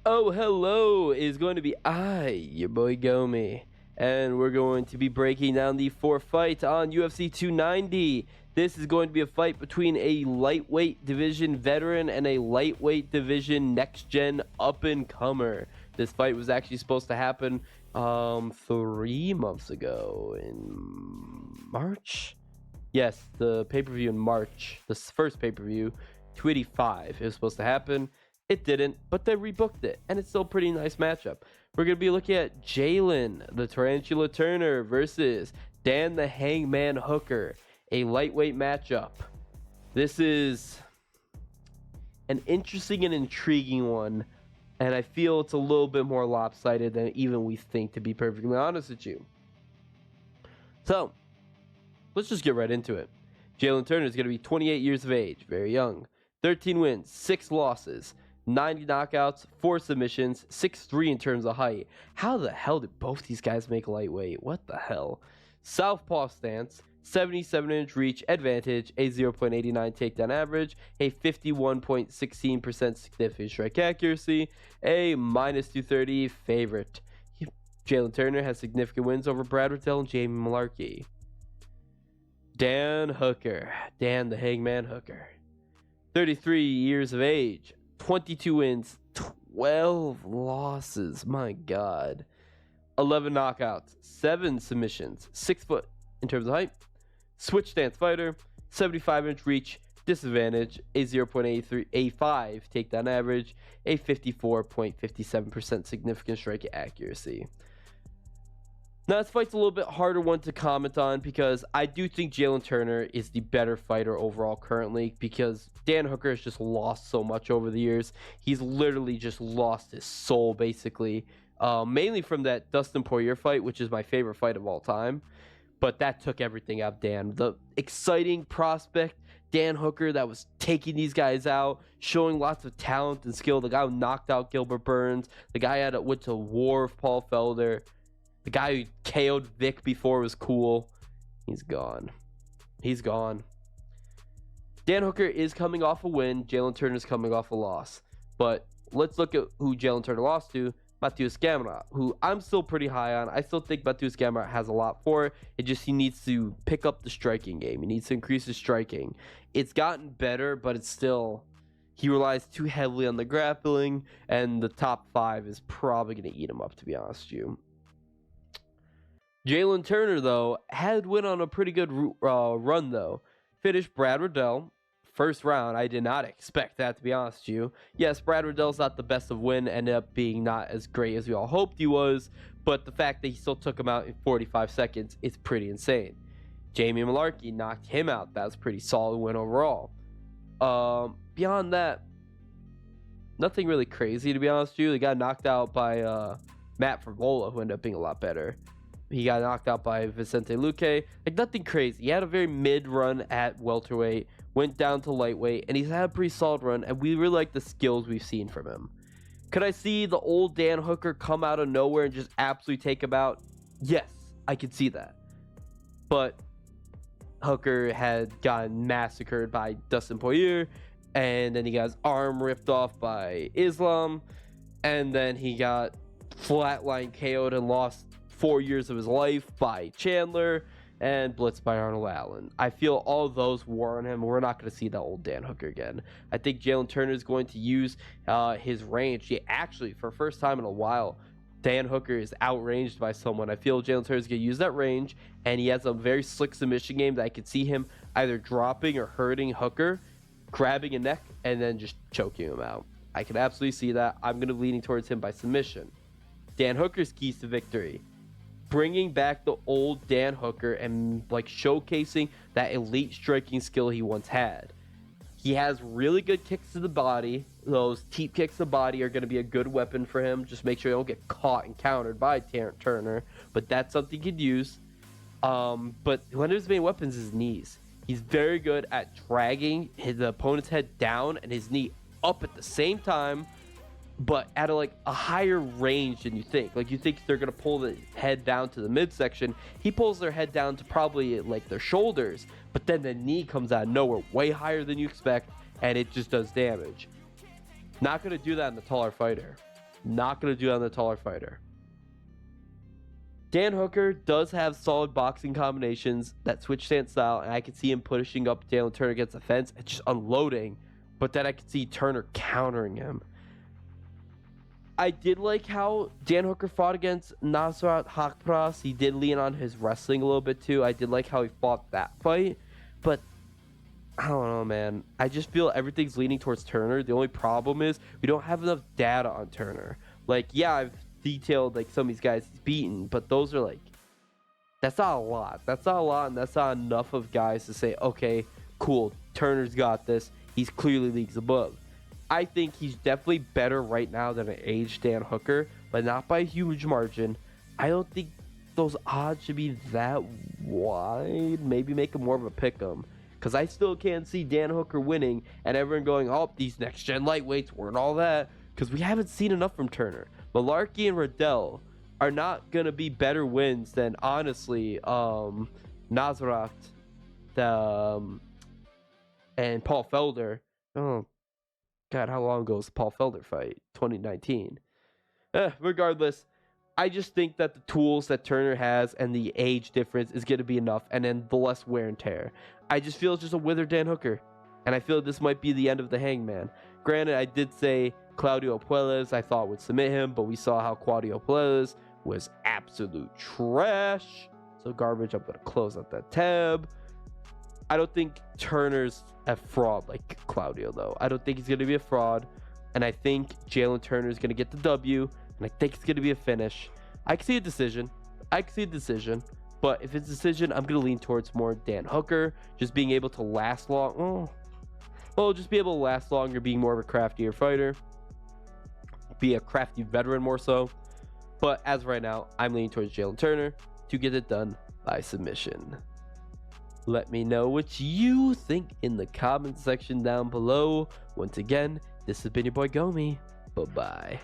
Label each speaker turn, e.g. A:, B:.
A: Oh, hello is going to be your boy Gomi, and we're going to be breaking down the fourth fight on UFC 290. This is going to be a fight between a lightweight division veteran and a lightweight division next-gen up-and-comer. This fight was actually supposed to happen 3 months ago in March. Yes, the pay-per-view in March, the first pay-per-view, 285. It was supposed to happen. It didn't, but they rebooked it, and it's still a pretty nice matchup. We're going to be looking at Jalin, the Tarantula Turner, versus Dan the Hangman Hooker, a lightweight matchup. This is an interesting and intriguing one, and I feel it's a little bit more lopsided than even we think, to be perfectly honest with you. So, let's just get right into it. Jalin Turner is going to be 28 years of age, very young, 13 wins, 6 losses, 90 knockouts, 4 submissions, 6'3" in terms of height. How the hell did both these guys make lightweight? What the hell? Southpaw stance, 77-inch reach advantage, a 0.89 takedown average, a 51.16% significant strike accuracy, a -230 favorite. Jalin Turner has significant wins over Brad Riddell and Jamie Mullarkey. Dan Hooker, Dan the Hangman Hooker, 33 years of age, 22 wins, 12 losses, my God. 11 knockouts, 7 submissions, 6 foot in terms of height. Switch stance fighter, 75-inch reach, disadvantage, a 0.85 takedown average, a 54.57% significant strike accuracy. Now, this fight's a little bit harder one to comment on because I do think Jalin Turner is the better fighter overall currently, because Dan Hooker has just lost so much over the years. He's literally just lost his soul, basically, mainly from that Dustin Poirier fight, which is my favorite fight of all time. But that took everything out of Dan. The exciting prospect, Dan Hooker, that was taking these guys out, showing lots of talent and skill. The guy who knocked out Gilbert Burns. The guy who went to war with Paul Felder. The guy who KO'd Vic before was cool. He's gone. He's gone. Dan Hooker is coming off a win. Jalin Turner is coming off a loss. But let's look at who Jalin Turner lost to. Mateusz Gamrot, who I'm still pretty high on. I still think Mateusz Gamrot has a lot for it. It just, he needs to pick up the striking game. He needs to increase his striking. It's gotten better, but it's still, he relies too heavily on the grappling, and the top 5 is probably going to eat him up, to be honest with you. Jalin Turner, though, had went on a pretty good run, though. Finished Brad Riddell. First round, I did not expect that, to be honest with you. Yes, Brad Riddell's not the best of win, ended up being not as great as we all hoped he was, but the fact that he still took him out in 45 seconds is pretty insane. Jamie Mullarkey knocked him out. That was a pretty solid win overall. Beyond that, nothing really crazy, to be honest with you. He got knocked out by Matt Frevola, who ended up being a lot better. He got knocked out by Vicente Luque. Like, nothing crazy. He had a very mid-run at welterweight, went down to lightweight, and he's had a pretty solid run, and we really like the skills we've seen from him. Could I see the old Dan Hooker come out of nowhere and just absolutely take him out? Yes, I could see that. But Hooker had gotten massacred by Dustin Poirier, and then he got his arm ripped off by Islam, and then he got flatline KO'd and lost 4 years of his life by Chandler, and blitzed by Arnold Allen. I feel all of those wore on him. We're not going to see that old Dan Hooker again. I think Jalin Turner is going to use his range. Actually, for the first time in a while, Dan Hooker is outranged by someone. I feel Jalin Turner is going to use that range, and he has a very slick submission game that I could see him either dropping or hurting Hooker, grabbing a neck, and then just choking him out. I can absolutely see that. I'm going to be leaning towards him by submission. Dan Hooker's keys to victory: bringing back the old Dan Hooker and like showcasing that elite striking skill he once had. He has really good kicks to the body. Those teep kicks to the body are going to be a good weapon for him. Just make sure you don't get caught and countered by Turner. But that's something he could use. But one of his main weapons is knees. He's very good at dragging his opponent's head down and his knee up at the same time, but at a higher range than you think. Like, you think they're going to pull the head down to the midsection. He pulls their head down to probably like their shoulders, but then the knee comes out of nowhere, way higher than you expect, and it just does damage. Not going to do that in the taller fighter. Not going to do it on the taller fighter. Dan Hooker does have solid boxing combinations, that switch stance style, and I can see him pushing up Jalin Turner against the fence and just unloading, but then I could see Turner countering him. I did like how Dan Hooker fought against Nasrat Hakparas. He did lean on his wrestling a little bit too. I did like how he fought that fight, but I don't know, man. I just feel everything's leaning towards Turner. The only problem is we don't have enough data on Turner. Like, yeah, I've detailed like some of these guys he's beaten, but those are like, that's not a lot. That's not a lot, and that's not enough of guys to say, okay, cool, Turner's got this. He's clearly leagues above. I think he's definitely better right now than an aged Dan Hooker, but not by a huge margin. I don't think those odds should be that wide. Maybe make him more of a pick 'em, because I still can't see Dan Hooker winning and everyone going, oh, these next gen lightweights weren't all that, because we haven't seen enough from Turner. Malarkey and Riddell are not going to be better wins than, honestly, Nasrat and Paul Felder. Oh, God, how long ago was the Paul Felder fight? 2019. Regardless, I just think that the tools that Turner has and the age difference is going to be enough, and then the less wear and tear. I just feel it's just a withered Dan Hooker, and I feel this might be the end of the Hangman. Granted, I did say Claudio Puelles I thought would submit him, but we saw how Claudio Puelles was absolute trash. So garbage, I'm going to close out that tab. I don't think Turner's a fraud like Claudio, though. I don't think he's going to be a fraud, and I think Jalin Turner is going to get the W, and I think it's going to be a finish. I can see a decision. But if it's a decision, I'm going to lean towards more Dan Hooker, just being able to last long. Just be able to last longer, being more of a craftier fighter. Be a crafty veteran more so. But as of right now, I'm leaning towards Jalin Turner to get it done by submission. Let me know what you think in the comment section down below. Once again, this has been your boy Gomi. Bye-bye.